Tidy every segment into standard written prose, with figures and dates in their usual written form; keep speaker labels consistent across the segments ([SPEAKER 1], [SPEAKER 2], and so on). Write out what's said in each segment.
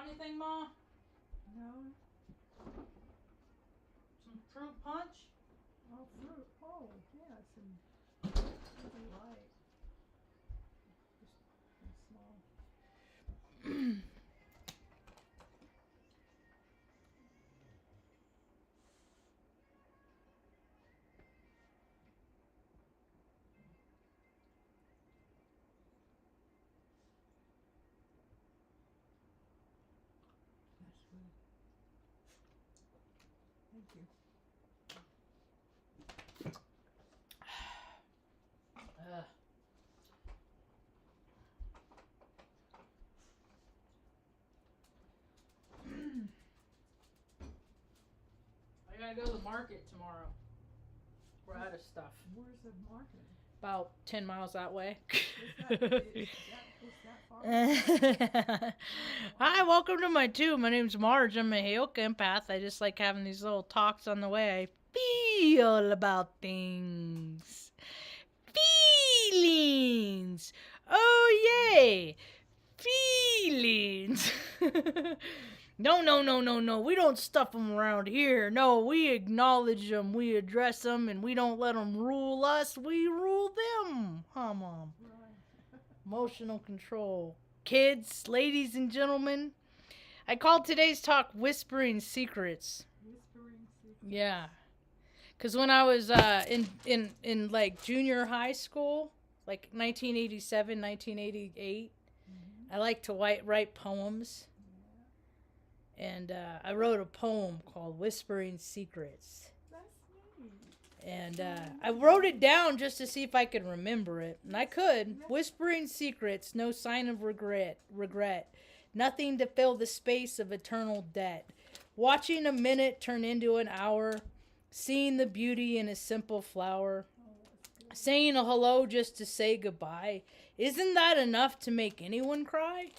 [SPEAKER 1] anything, Ma?
[SPEAKER 2] No.
[SPEAKER 1] Some fruit punch?
[SPEAKER 2] Oh, fruit. Oh, yeah, something light. Just small. That's good. Thank you.
[SPEAKER 1] I gotta go to the market tomorrow. We're out of stuff.
[SPEAKER 2] Where's the market?
[SPEAKER 1] About 10 miles that way.
[SPEAKER 2] Is that far?
[SPEAKER 1] Hi, welcome to my tube. My name's Marge. I'm a Heyoka empath. I just like having these little talks on the way. I feel about things. Feelings. Oh, yay. Feelings. No. We don't stuff them around here. No, we acknowledge them. We address them, and we don't let them rule us. We rule them. Huh, Mom?
[SPEAKER 2] Right.
[SPEAKER 1] Emotional control. Kids, ladies and gentlemen, I called today's talk Whispering Secrets.
[SPEAKER 2] Whispering secrets.
[SPEAKER 1] Yeah. Because when I was in like junior high school, like 1987, 1988, I like to write poems. And I wrote a poem called Whispering Secrets.
[SPEAKER 2] That's neat.
[SPEAKER 1] And I wrote it down just to see if I could remember it. And I could. Whispering Secrets, no sign of regret. Nothing to fill the space of eternal debt. Watching a minute turn into an hour. Seeing the beauty in a simple flower. Saying a hello just to say goodbye. Isn't that enough to make anyone cry?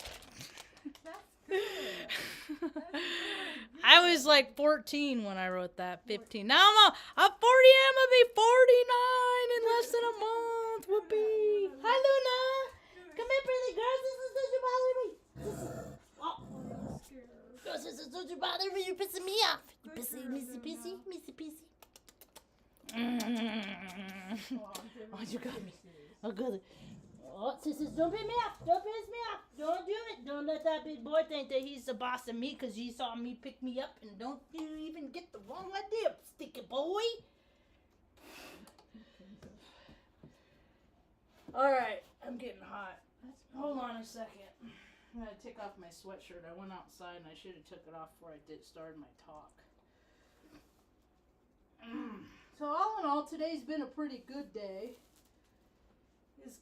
[SPEAKER 2] That's good.
[SPEAKER 1] I was like 14 when I wrote that. 15. Now I'm 40. I'm gonna be 49 in less than a month. Whoopee! Hi, Luna. Come here, pretty girl. This is such a bother me. You're pissing me off. You pissing, missy pissy. Oh, you got me. Oh, good. Oh, sisters, don't piss me off. Don't piss me off. Don't do it. Don't let that big boy think that he's the boss of me because he saw me pick me up. And don't you even get the wrong idea, sticky boy. All right, I'm getting hot. Hold on a second. I'm going to take off my sweatshirt. I went outside and I should have took it off before I started my talk. So all in all, today's been a pretty good day. It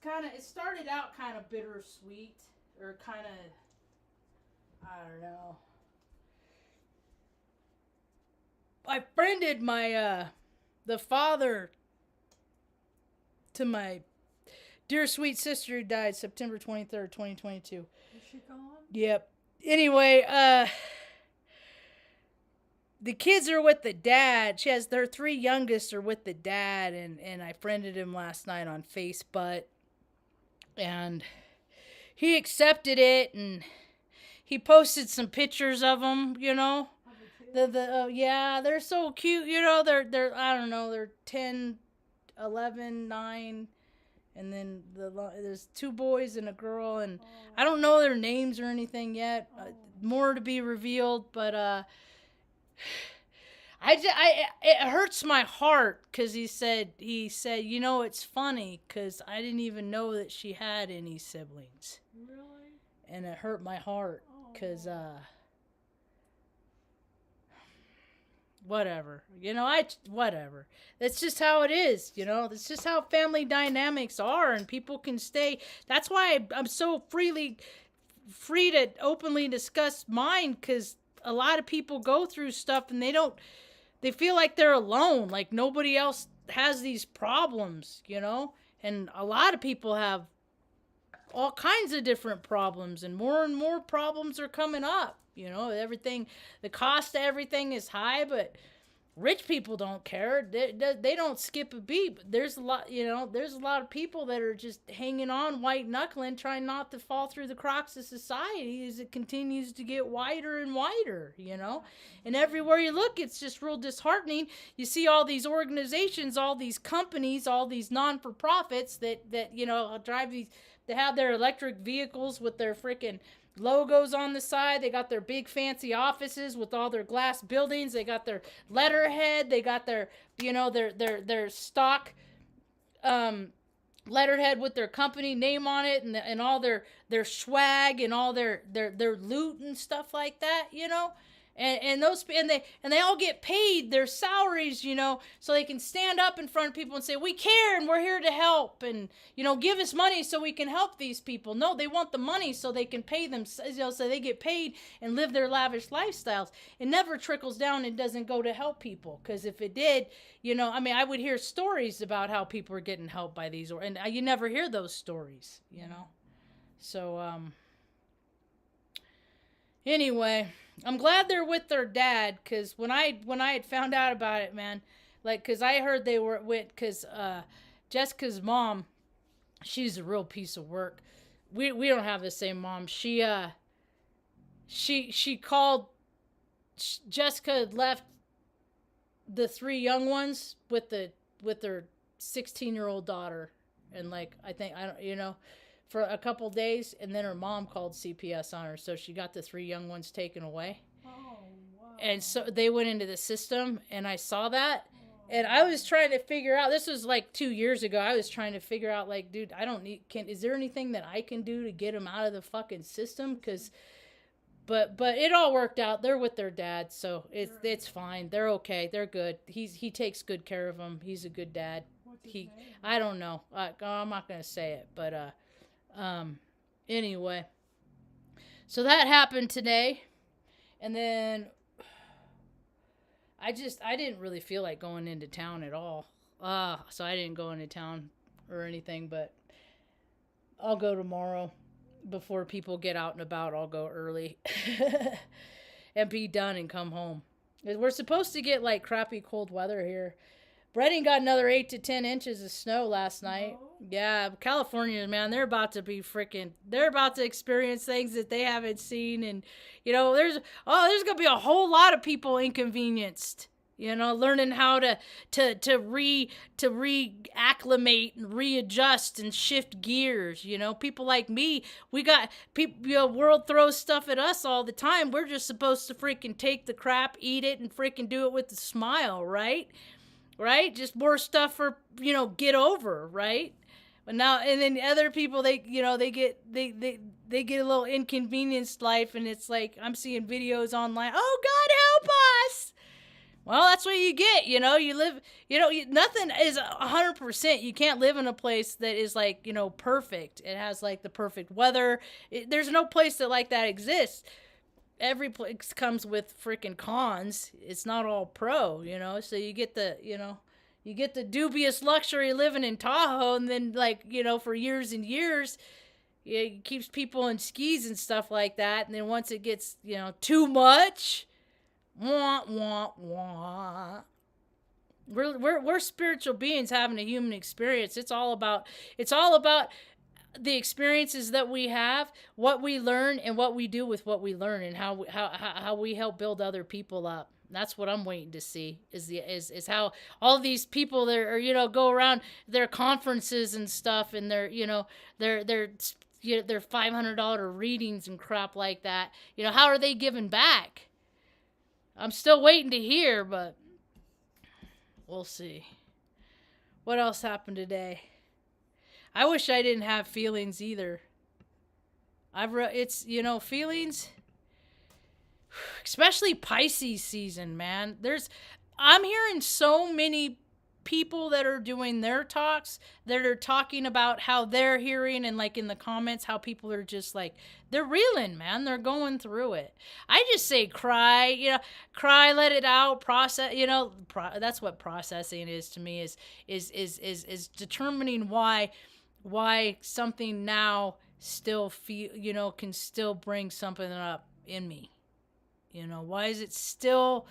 [SPEAKER 1] started out kind of bittersweet, or kind of, I don't know. I friended my, the father to my dear sweet sister who died September 23rd, 2022.
[SPEAKER 2] Is she gone?
[SPEAKER 1] Yep. Anyway, the kids are with the dad. Their 3 youngest are with the dad, and I friended him last night on Facebook. And he accepted it, and he posted some pictures of them, you know. Yeah, they're so cute, you know. They're I don't know, they're 10, 11, 9, and then there's 2 boys and a girl, and I don't know their names or anything yet. More to be revealed, but it hurts my heart because he said, you know, it's funny because I didn't even know that she had any siblings.
[SPEAKER 2] Really?
[SPEAKER 1] And it hurt my heart because, whatever, you know, whatever. That's just how it is, you know. That's just how family dynamics are, and people can stay. That's why I'm so free to openly discuss mine, because a lot of people go through stuff and they feel like they're alone, like nobody else has these problems, you know. And a lot of people have all kinds of different problems, and more problems are coming up, you know. The cost of everything is high, but Rich people don't care. They don't skip a beat. There's a lot, there's a lot of people that are just hanging on, white knuckling, trying not to fall through the cracks of society as it continues to get wider and wider. And everywhere you look, it's just real disheartening. You see all these organizations, all these companies, all these non-for-profits that drive these, they have their electric vehicles with their freaking logos on the side. They got their big fancy offices with all their glass buildings. They got their letterhead. They got their their stock letterhead with their company name on it, and all their swag and all their loot and stuff like that. And they all get paid their salaries, so they can stand up in front of people and say, we care and we're here to help, and give us money so we can help these people. No, they want the money so they can pay them, so they get paid and live their lavish lifestyles. It never trickles down and doesn't go to help people, because if it did, I would hear stories about how people are getting helped by these, and you never hear those stories. So anyway, I'm glad they're with their dad, because when I had found out about it, man, because I heard they were with, because Jessica's mom, she's a real piece of work. We don't have the same mom. She called, Jessica had left the 3 young ones with their 16-year-old daughter, and for a couple days, and then her mom called CPS on her, so she got the 3 young ones taken away.
[SPEAKER 2] Oh, wow.
[SPEAKER 1] And so they went into the system, and I saw that, and I was trying to figure out, this was 2 years ago, I was trying to figure out, dude, is there anything that I can do to get them out of the fucking system? But it all worked out. They're with their dad, so it's fine. They're okay. They're good. He takes good care of them. He's a good dad.
[SPEAKER 2] What's his name?
[SPEAKER 1] I don't know. I'm not gonna say it, but anyway, so that happened today, and then I didn't really feel like going into town at all, so I didn't go into town or anything, but I'll go tomorrow before people get out and about. I'll go early and be done and come home. We're supposed to get crappy cold weather here. Brennan got another 8 to 10 inches of snow last night.
[SPEAKER 2] Oh.
[SPEAKER 1] Yeah, California, man, they're about to experience things that they haven't seen. And, there's going to be a whole lot of people inconvenienced, learning how to reacclimate and readjust and shift gears. People like me, we got people, world throws stuff at us all the time. We're just supposed to freaking take the crap, eat it, and freaking do it with a smile, right? Right? Just more stuff for, get over, right? But now, and then other people, they get a little inconvenienced life, and it's I'm seeing videos online, oh, God help us! Well, that's what you get, you live, nothing is 100%. You can't live in a place that is perfect. It has the perfect weather. There's no place that that exists. Every place comes with freaking cons. It's not all pro, so you get the dubious luxury of living in Tahoe, and then for years and years, it keeps people in skis and stuff like that. And then once it gets, too much, wah, wah, wah. We're spiritual beings having a human experience. It's all about the experiences that we have, what we learn, and what we do with what we learn, and how we help build other people up. That's what I'm waiting to see, is how all these people that are, go around their conferences and stuff, and their $500 readings and crap like that. How are they giving back? I'm still waiting to hear, but we'll see. What else happened today? I wish I didn't have feelings either. Feelings, especially Pisces season, man. I'm hearing so many people that are doing their talks that are talking about how they're hearing, and in the comments, how people are just they're reeling, man. They're going through it. I just say cry, cry, let it out, process, that's what processing is to me, is determining why something now still can still bring something up in me. Why is it still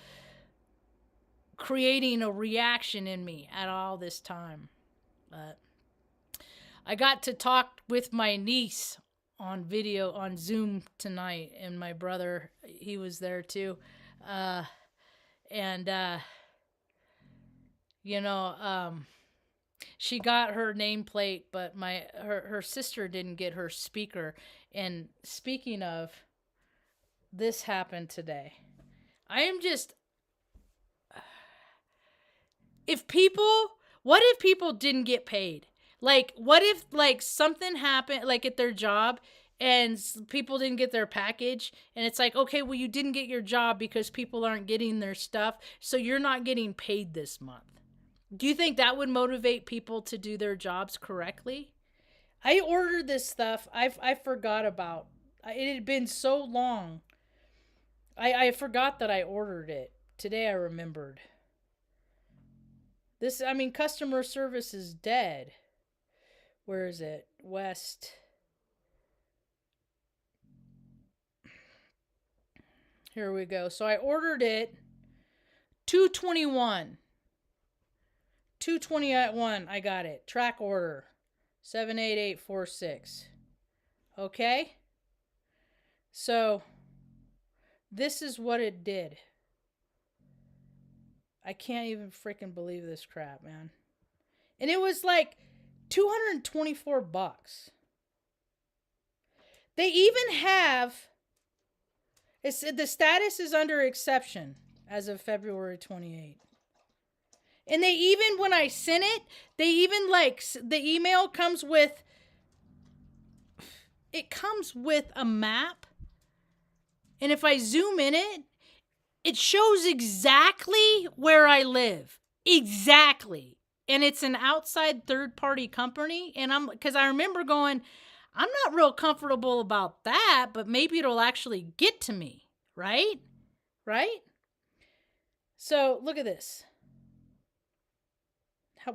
[SPEAKER 1] creating a reaction in me at all this time. But I got to talk with my niece on video on Zoom tonight, and my brother, he was there too. And you know, she got her nameplate, but her sister didn't get her speaker. And speaking of, this happened today. I am just, what if people didn't get paid? Like, what if, like, something happened, like, at their job, and people didn't get their package, and it's like, okay, well, you didn't get your job because people aren't getting their stuff, so you're not getting paid this month. Do you think that would motivate people to do their jobs correctly? I ordered this stuff. I forgot about. It had been so long. I forgot that I ordered it. Today I remembered. Customer service is dead. Where is it? West. Here we go. So I ordered it 221. 221, I got it. Track order 78846. Okay? So this is what it did. I can't even freaking believe this crap, man. And it was like $224. They even have, the status is under exception as of February 28th. And they even, when I sent it, they even, like, the email comes with a map. And if I zoom in it, it shows exactly where I live. Exactly. And it's an outside third-party company. And because I remember going, I'm not real comfortable about that, but maybe it'll actually get to me. Right? Right? So, look at this.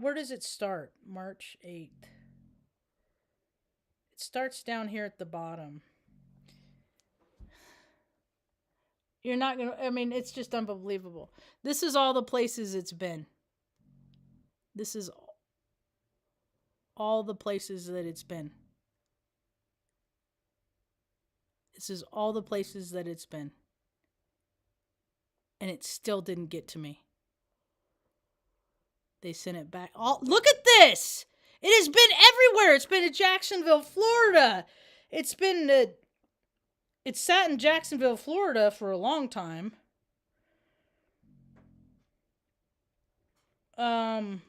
[SPEAKER 1] Where does it start? March 8th. It starts down here at the bottom. You're not going to, it's just unbelievable. This is all the places it's been. This is all the places that it's been. This is all the places that it's been. And it still didn't get to me. They sent it back. Look at this! It has been everywhere. It's been to Jacksonville, Florida. It's sat in Jacksonville, Florida for a long time.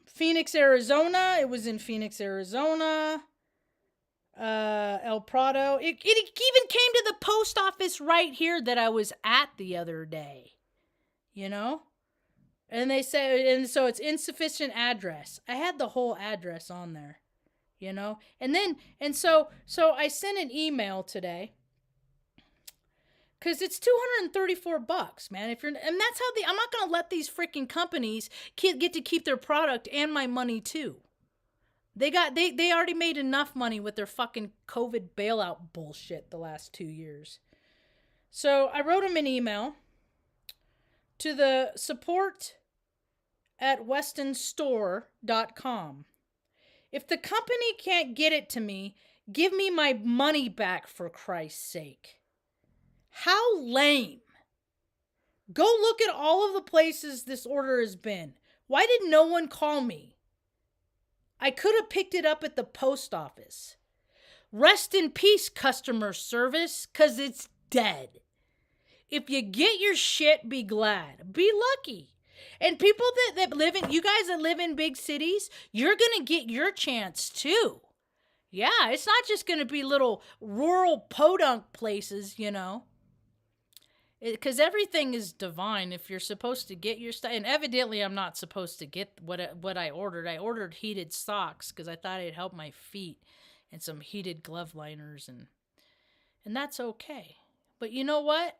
[SPEAKER 1] Phoenix, Arizona. It was in Phoenix, Arizona. El Prado. It even came to the post office right here that I was at the other day. You know? And they say, and so it's insufficient address. I had the whole address on there, you know? So I sent an email today. Cause it's $234, man. And that's how I'm not gonna let these freaking companies get to keep their product and my money too. They already made enough money with their fucking COVID bailout bullshit the last 2 years. So I wrote them an email to the support at westonstore.com. If the company can't get it to me, give me my money back for Christ's sake. How lame. Go look at all of the places this order has been. Why did no one call me? I could have picked it up at the post office. Rest in peace, customer service, because it's dead. If you get your shit, be glad. Be lucky. And people that live in, you guys that live in big cities, you're going to get your chance too. Yeah, it's not just going to be little rural podunk places, you know. Because everything is divine if you're supposed to get your stuff. And evidently I'm not supposed to get what I ordered. I ordered heated socks because I thought it'd help my feet, and some heated glove liners. And that's okay. But you know what?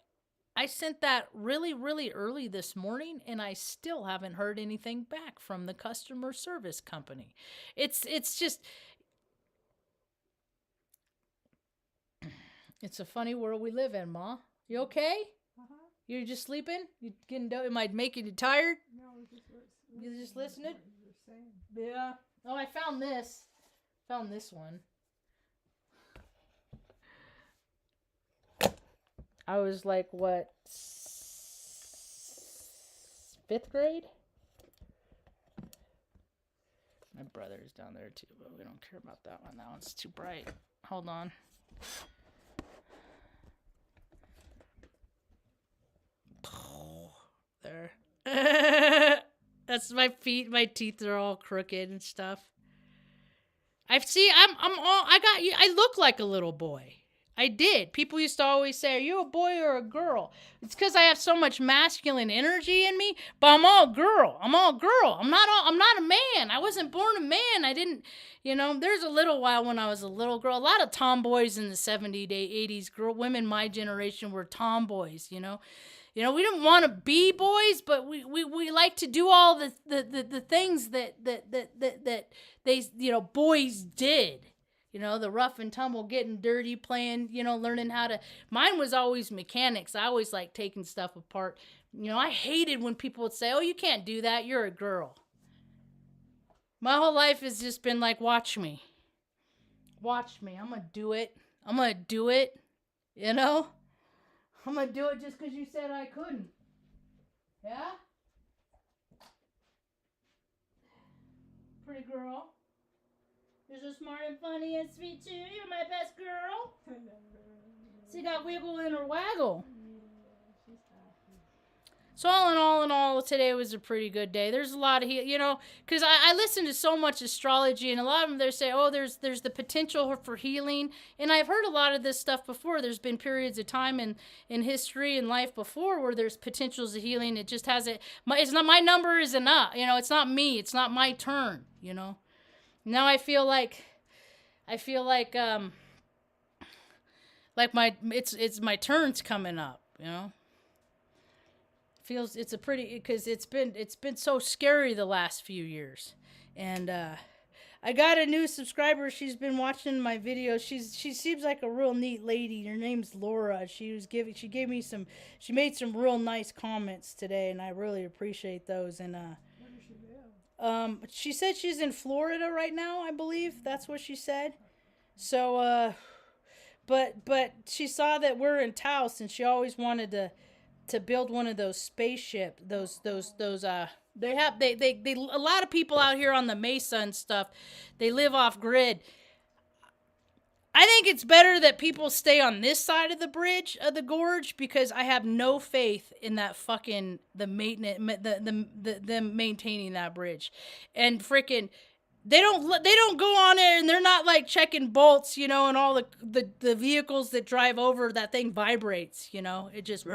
[SPEAKER 1] I sent that really, really early this morning, and I still haven't heard anything back from the customer service company. It's just, it's a funny world we live in, Ma. You okay?
[SPEAKER 2] Uh-huh.
[SPEAKER 1] You just sleeping? You getting? Am I making you tired?
[SPEAKER 2] No, we're just
[SPEAKER 1] You just listening?
[SPEAKER 2] What you're saying.
[SPEAKER 1] Yeah. Oh, I found this. Found this one. I was like, what, 5th grade? My brother's down there too, but we don't care about that one. That one's too bright. Hold on. There. That's my feet. My teeth are all crooked and stuff. I look like a little boy. I did. People used to always say, "Are you a boy or a girl?" It's because I have so much masculine energy in me. But I'm all girl. I'm not a man. I wasn't born a man. I didn't. There's a little while when I was a little girl. A lot of tomboys in the 70s, 80s. Women my generation were tomboys. We didn't want to be boys, but we like to do all the things that they boys did. The rough and tumble, getting dirty, playing, learning how to. Mine was always mechanics. I always liked taking stuff apart. I hated when people would say, "Oh, you can't do that. You're a girl." My whole life has just been like, watch me. Watch me. I'm going to do it. I'm going to do it. I'm going to do it just because you said I couldn't. Yeah? Pretty girl. You're so smart and funny and sweet too. You're my best girl. She got wiggle in her waggle. So all in all, today was a pretty good day. There's a lot of, because I listen to so much astrology, and a lot of them, they say, oh, there's the potential for healing. And I've heard a lot of this stuff before. There's been periods of time in history and life before where there's potentials of healing. It just hasn't, it's not, my number isn't up. It's not me. It's not my turn, Now I feel like my turn's coming up, Feels it's a pretty, because it's been so scary the last few years. And I got a new subscriber. She's been watching my videos. She seems like a real neat lady. Her name's Laura. She made some real nice comments today, and I really appreciate those. And
[SPEAKER 2] Where does she live?
[SPEAKER 1] she said she's in Florida right now, I believe. That's what she said. So, but she saw that we're in Taos, and she always wanted to build one of those spaceship, they a lot of people out here on the Mesa and stuff, they live off grid. I think it's better that people stay on this side of the bridge of the gorge, because I have no faith in that fucking them maintaining that bridge. And freaking they don't go on it, and they're not like checking bolts, and all the vehicles that drive over, that thing vibrates, it just,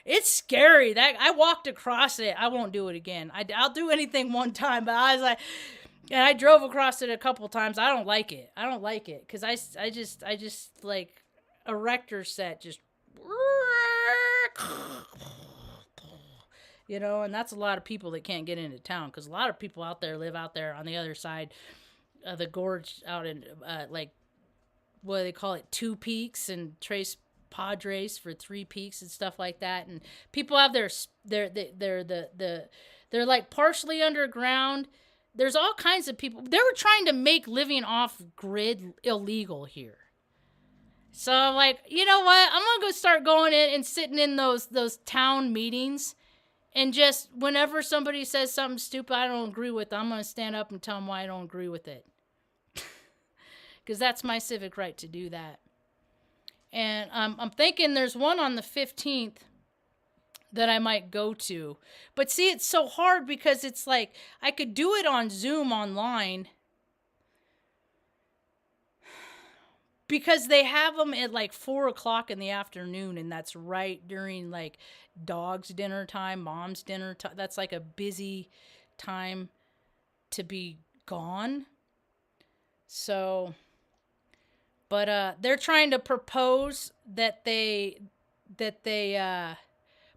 [SPEAKER 1] it's scary. That I walked across it. I won't do it again. I'll do anything one time, but I was like, and I drove across it a couple times. I don't like it. Because I just like a Rector set, just, and that's a lot of people that can't get into town, because a lot of people out there live out there on the other side of the gorge, out in like, what do they call it, 2 peaks, and Tres Padres for 3 peaks and stuff like that. And people have they're like partially underground. There's all kinds of people. They were trying to make living off grid illegal here. So I'm like, you know what? I'm gonna go start going in and sitting in those town meetings. And just whenever somebody says something stupid I don't agree with, I'm going to stand up and tell them why I don't agree with it. Because that's my civic right to do that. And I'm thinking there's one on the 15th that I might go to. But see, it's so hard, because it's like I could do it on Zoom online, because they have them at like 4:00 in the afternoon, and that's right during like dog's dinner time, mom's dinner time. That's like a busy time to be gone. So, but they're trying to propose that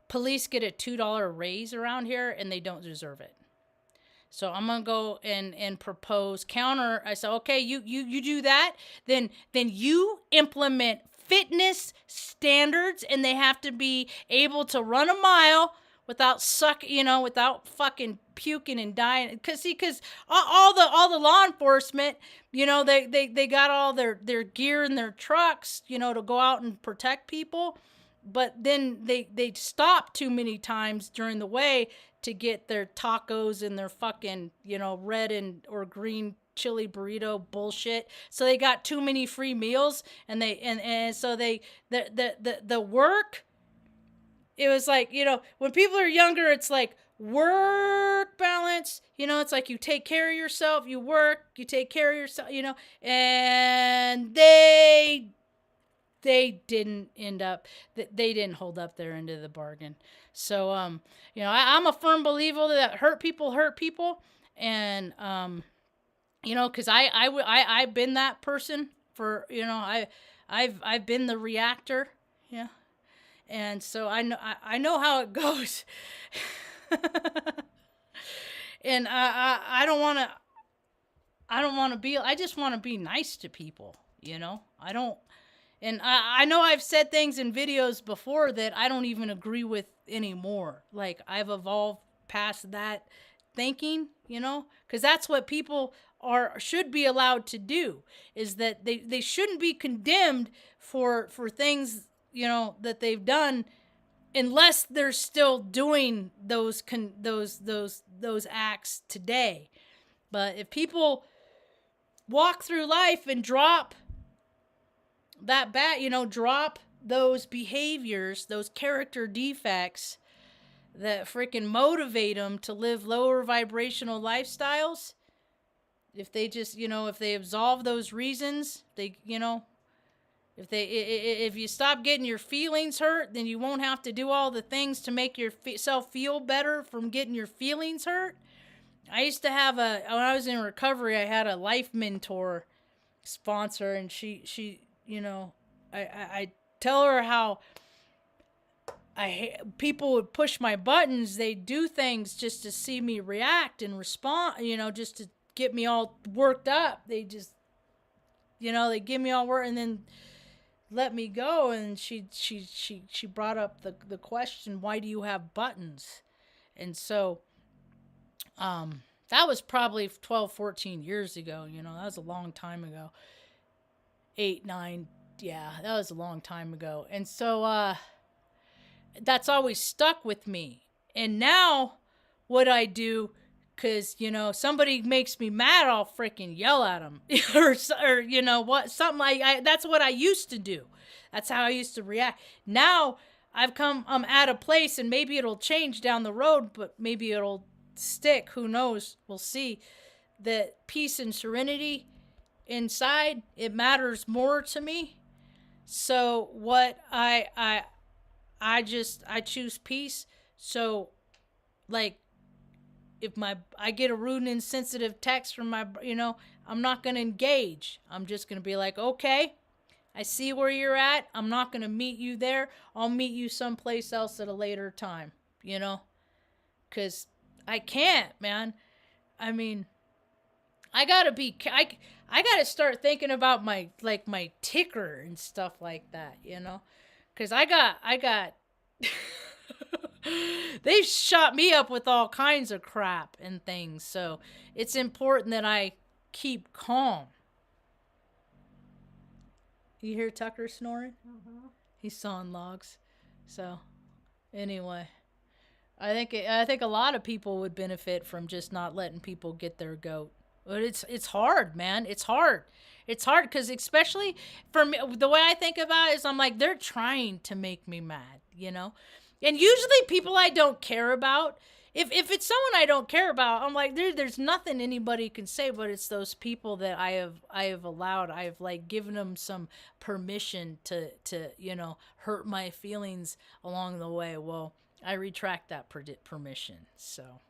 [SPEAKER 1] police get a $2 raise around here, and they don't deserve it. So I'm going to go and propose counter. I said, okay, you do that. Then you implement fitness standards, and they have to be able to run a mile without without fucking puking and dying. Cause all the law enforcement, they got all their gear in their trucks, to go out and protect people. But then they stop too many times during the way to get their tacos and their fucking, red and or green chili burrito bullshit. So they got too many free meals, and so the work, it was like, when people are younger, it's like work balance, it's like you take care of yourself, you work, you take care of yourself, and they didn't they didn't hold up their end of the bargain. So I'm a firm believer that hurt people, and because I've been that person for, I've been the reactor, yeah, and so I know how it goes. And I don't want to be, I just want to be nice to people, I don't. And I know I've said things in videos before that I don't even agree with anymore. Like, I've evolved past that thinking, because that's what people should be allowed to do, is that they shouldn't be condemned for things, that they've done, unless they're still doing those acts today. But if people walk through life and drop that drop those behaviors, those character defects that freaking motivate them to live lower vibrational lifestyles, if they just, if they absolve those reasons, if you stop getting your feelings hurt, then you won't have to do all the things to make yourself feel better from getting your feelings hurt. I used to have when I was in recovery, I had a life mentor sponsor, and she I tell her how people would push my buttons. They do things just to see me react and respond, just to get me all worked up. They just, they give me all work and then let me go. And she brought up the question, why do you have buttons? And so, that was probably 12, 14 years ago. That was a long time ago. 8, 9, yeah, that was a long time ago. And so that's always stuck with me. And now what I do, because somebody makes me mad, I'll freaking yell at them or something like that's what I used to do. That's how I used to react. Now I'm at a place, and maybe it'll change down the road, but maybe it'll stick, who knows, we'll see, that peace and serenity inside, it matters more to me. So what I choose peace. So, like, if I get a rude and insensitive text from my, I'm not going to engage. I'm just going to be like, okay, I see where you're at. I'm not going to meet you there. I'll meet you someplace else at a later time, because I can't, man. I mean, I gotta start thinking about my ticker and stuff like that, because I got they've shot me up with all kinds of crap and things. So it's important that I keep calm. You hear Tucker snoring?
[SPEAKER 2] Uh-huh.
[SPEAKER 1] He's sawing logs. So anyway, I think a lot of people would benefit from just not letting people get their goat. But it's hard, man. It's hard. It's hard because, especially for me, the way I think about it is, I'm like, they're trying to make me mad, And usually people I don't care about, if it's someone I don't care about, I'm like, there's nothing anybody can say, but it's those people that I have allowed. I have given them some permission to hurt my feelings along the way. Well, I retract that permission. So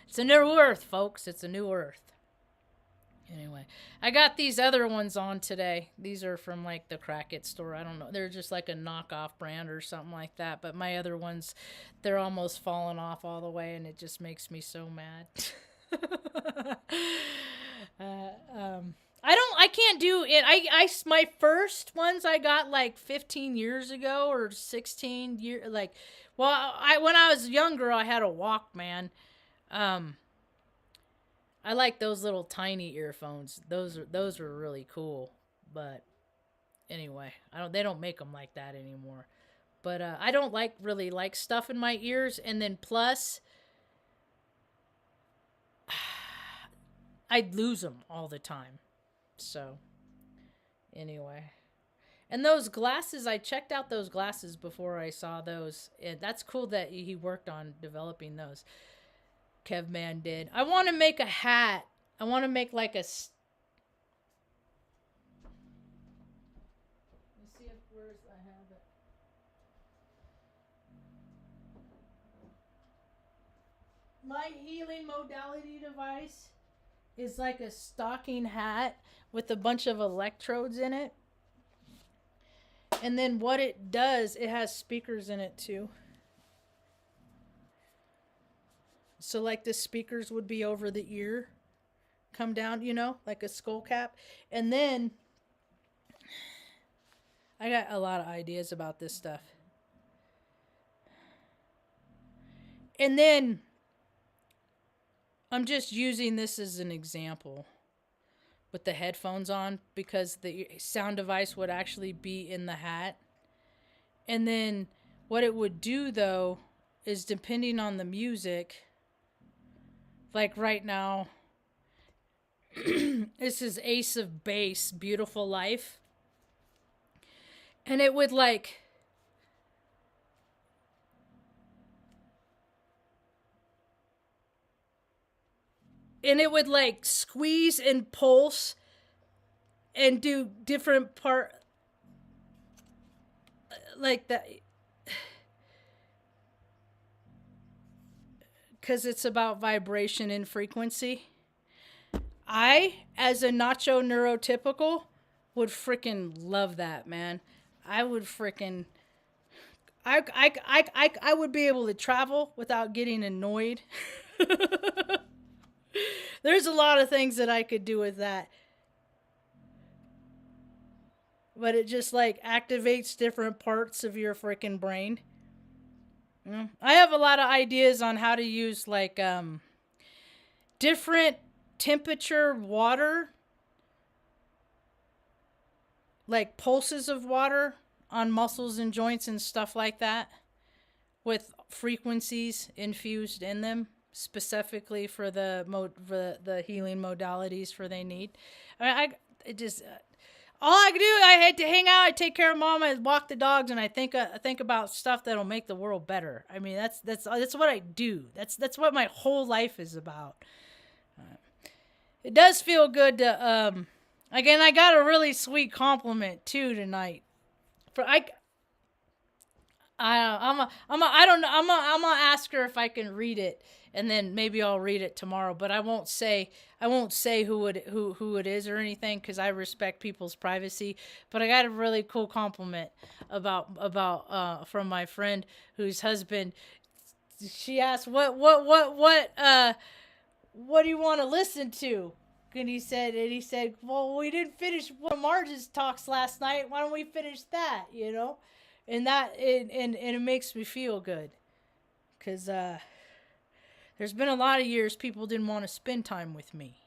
[SPEAKER 1] it's a new earth, folks. It's a new earth. Anyway, I got these other ones on today. These are from the Crack It store. I don't know. They're just like a knockoff brand or something like that. But my other ones, they're almost falling off all the way, and it just makes me so mad. I can't do it. My first ones I got 15 years ago or 16 years, Well, when I was younger, I had a Walkman. Um, I like those little tiny earphones. Those are really cool. But anyway, I don't. They don't make them like that anymore. But I don't really like stuff in my ears. And then plus, I'd lose them all the time. So anyway. And those glasses, I checked out those glasses before I saw those. And that's cool that he worked on developing those. Kevman did. I want to make a hat. I want to make like a. Let's see if where's I have it. My healing modality device is like a stocking hat with a bunch of electrodes in it. And then what it does, it has speakers in it too. So like the speakers would be over the ear, come down, like a skull cap. And then I got a lot of ideas about this stuff. And then I'm just using this as an example with the headphones on because the sound device would actually be in the hat. And then what it would do though is depending on the music, like right now, this is Ace of Base, Beautiful Life. And it would like squeeze and pulse and do different part like that, because it's about vibration and frequency. I, as a nacho neurotypical, would freaking love that, man. I would freaking I would be able to travel without getting annoyed. There's a lot of things that I could do with that. But it just like activates different parts of your freaking brain. I have a lot of ideas on how to use like different temperature water, like pulses of water on muscles and joints and stuff like that, with frequencies infused in them specifically for the healing modalities for they need. I mean, it just all I could do, I had to hang out, I take care of mom, I walk the dogs, and I think about stuff that'll make the world better. I mean, that's what I do. That's what my whole life is about. It does feel good to again. I got a really sweet compliment too tonight. I'm gonna ask her if I can read it, and then maybe I'll read it tomorrow. But I won't say who it is or anything because I respect people's privacy. But I got a really cool compliment about from my friend whose husband. She asked what do you want to listen to? And he said, well, we didn't finish one of Marge's talks last night. Why don't we finish that? And it makes me feel good, because there's been a lot of years people didn't want to spend time with me,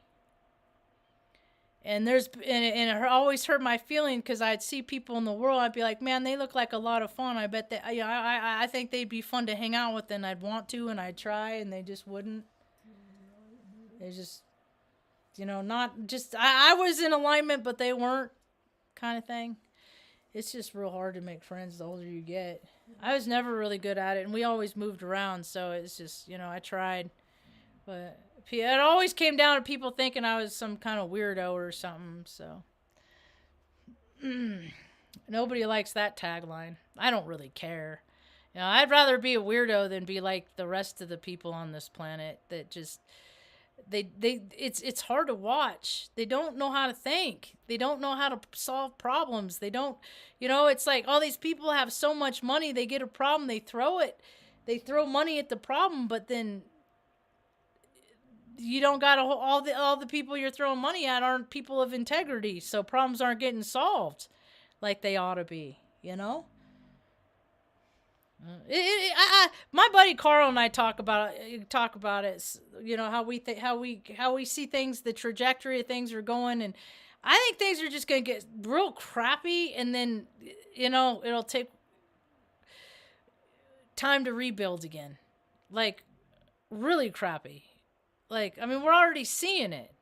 [SPEAKER 1] and it always hurt my feeling because I'd see people in the world, I'd be like, man, they look like a lot of fun. I bet that I think they'd be fun to hang out with, and I'd want to, and I'd try, and they just wouldn't. They just, not just I was in alignment, but they weren't, kind of thing. It's just real hard to make friends the older you get. I was never really good at it, and we always moved around, so it's just, I tried. But it always came down to people thinking I was some kind of weirdo or something, so. Nobody likes that tagline. I don't really care. I'd rather be a weirdo than be like the rest of the people on this planet that just... it's hard to watch. They don't know how to think. They don't know how to solve problems. They don't, it's like all these people have so much money, they get a problem, they throw money at the problem, but then you don't got all the people you're throwing money at aren't people of integrity, so problems aren't getting solved like they ought to be, My buddy Carl and I talk about it. You know how how we see things, the trajectory of things are going, and I think things are just gonna get real crappy, and then it'll take time to rebuild again, like really crappy. Like I mean, we're already seeing it.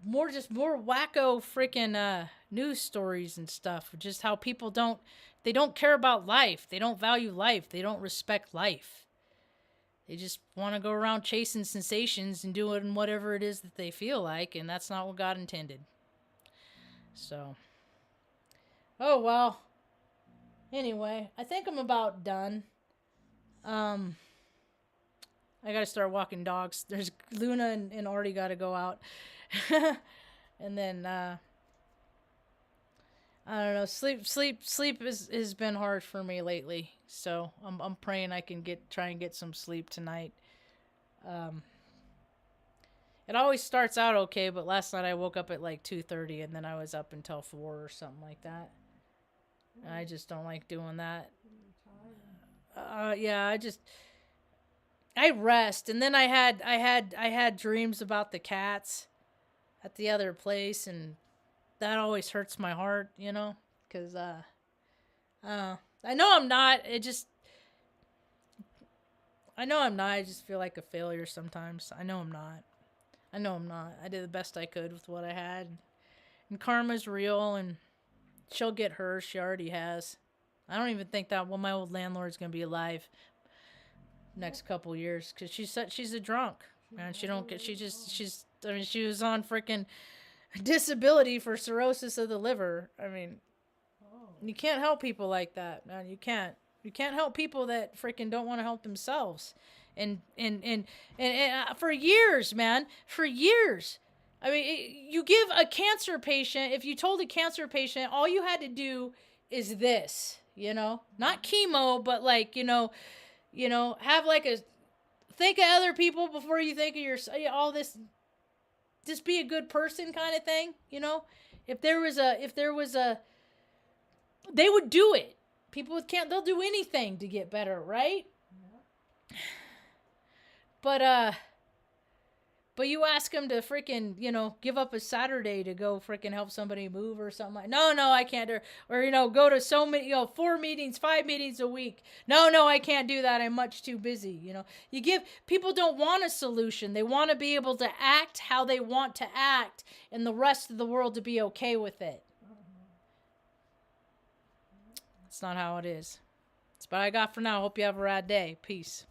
[SPEAKER 1] More wacko freaking news stories and stuff. Just how people don't care about life. They don't value life. They don't respect life. They just want to go around chasing sensations and doing whatever it is that they feel like, and that's not what God intended. So, oh well. Anyway, I think I'm about done. I gotta start walking dogs. There's Luna and Artie gotta go out. And then I don't know. Sleep has been hard for me lately. So I'm praying I can try and get some sleep tonight. It always starts out okay, but last night I woke up at like 2:30 and then I was up until 4 or something like that. And I just don't like doing that. Yeah, I rest, and then I had dreams about the cats at the other place, and that always hurts my heart, because I know I'm not. I know I'm not. I just feel like a failure sometimes. I know I'm not. I did the best I could with what I had, and karma's real, and she'll get hers. She already has. I don't even think that my old landlord's gonna be alive next couple years because she's a drunk, man. She was on freaking disability for cirrhosis of the liver. I mean, you can't help people like that, man. You can't help people that freaking don't want to help themselves. And for years, man, for years. I mean, you give a cancer patient, if you told a cancer patient all you had to do is this, not chemo, but like, have like think of other people before you think of all this, just be a good person kind of thing, if there was a, they would do it. People with cancer, they'll do anything to get better, right? Yeah. But you ask them to freaking, give up a Saturday to go freaking help somebody move or something like, no, I can't do, or, go to so many, 4 meetings, 5 meetings a week. No, I can't do that. I'm much too busy. People don't want a solution. They want to be able to act how they want to act and the rest of the world to be okay with it. It's not how it is. That's what I got for now. Hope you have a rad day. Peace.